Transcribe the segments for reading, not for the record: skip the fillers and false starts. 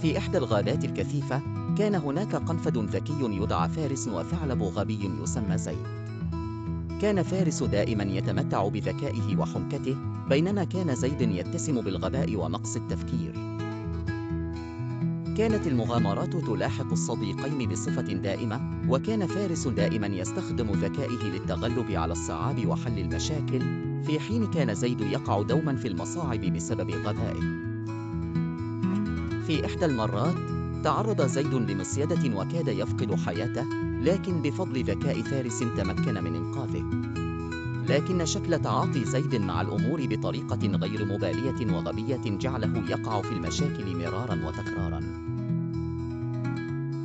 في إحدى الغابات الكثيفة، كان هناك قنفذ ذكي يدعى فارس وثعلب غبي يسمى زيد. كان فارس دائما يتمتع بذكائه وحنكته، بينما كان زيد يتسم بالغباء ونقص التفكير. كانت المغامرات تلاحق الصديقين بصفة دائمة، وكان فارس دائما يستخدم ذكائه للتغلب على الصعاب وحل المشاكل، في حين كان زيد يقع دوما في المصاعب بسبب غبائه. في إحدى المرات، تعرض زيد لمصيدة وكاد يفقد حياته، لكن بفضل ذكاء فارس تمكن من إنقاذه. لكن شكل تعاطي زيد مع الأمور بطريقة غير مبالية وغبية جعله يقع في المشاكل مرارا وتكرارا.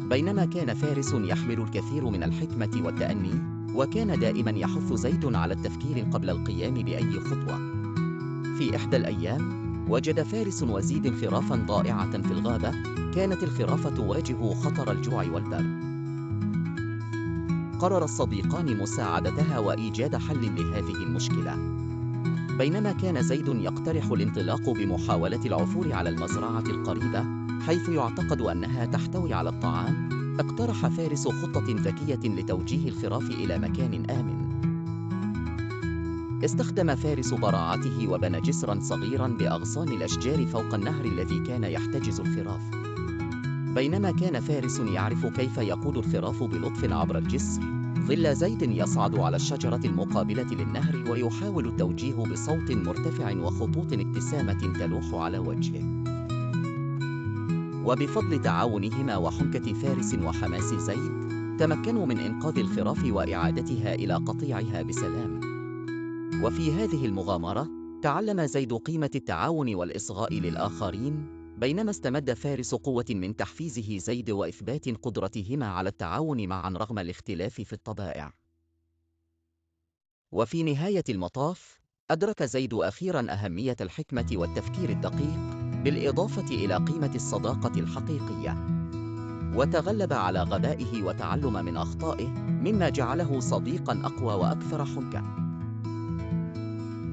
بينما كان فارس يحمل الكثير من الحكمة والتأني، وكان دائما يحث زيد على التفكير قبل القيام بأي خطوة. في إحدى الأيام، وجد فارس وزيد خرافا ضائعة في الغابة. كانت الخرافة تواجه خطر الجوع والبرد. قرر الصديقان مساعدتها وإيجاد حل لهذه المشكلة. بينما كان زيد يقترح الانطلاق بمحاولة العثور على المزرعة القريبة، حيث يعتقد أنها تحتوي على الطعام، اقترح فارس خطة ذكية لتوجيه الخراف إلى مكان آمن. استخدم فارس براعته وبنى جسرا صغيرا بأغصان الأشجار فوق النهر الذي كان يحتجز الخراف. بينما كان فارس يعرف كيف يقود الخراف بلطف عبر الجسر، ظل زيد يصعد على الشجرة المقابلة للنهر ويحاول التوجيه بصوت مرتفع وخطوط ابتسامة تلوح على وجهه. وبفضل تعاونهما وحنكة فارس وحماس زيد، تمكنوا من إنقاذ الخراف وإعادتها إلى قطيعها بسلام. وفي هذه المغامرة، تعلم زيد قيمة التعاون والإصغاء للآخرين، بينما استمد فارس قوة من تحفيزه زيد وإثبات قدرتهما على التعاون معا رغم الاختلاف في الطبائع. وفي نهاية المطاف، أدرك زيد أخيرا أهمية الحكمة والتفكير الدقيق، بالإضافة إلى قيمة الصداقة الحقيقية. وتغلب على غبائه وتعلم من أخطائه، مما جعله صديقا أقوى وأكثر حنكة.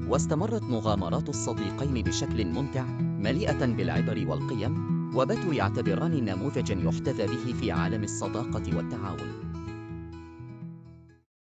واستمرت مغامرات الصديقين بشكل ممتع، مليئة بالعبر والقيم، وباتوا يعتبران نموذجا يحتذى به في عالم الصداقة والتعاون.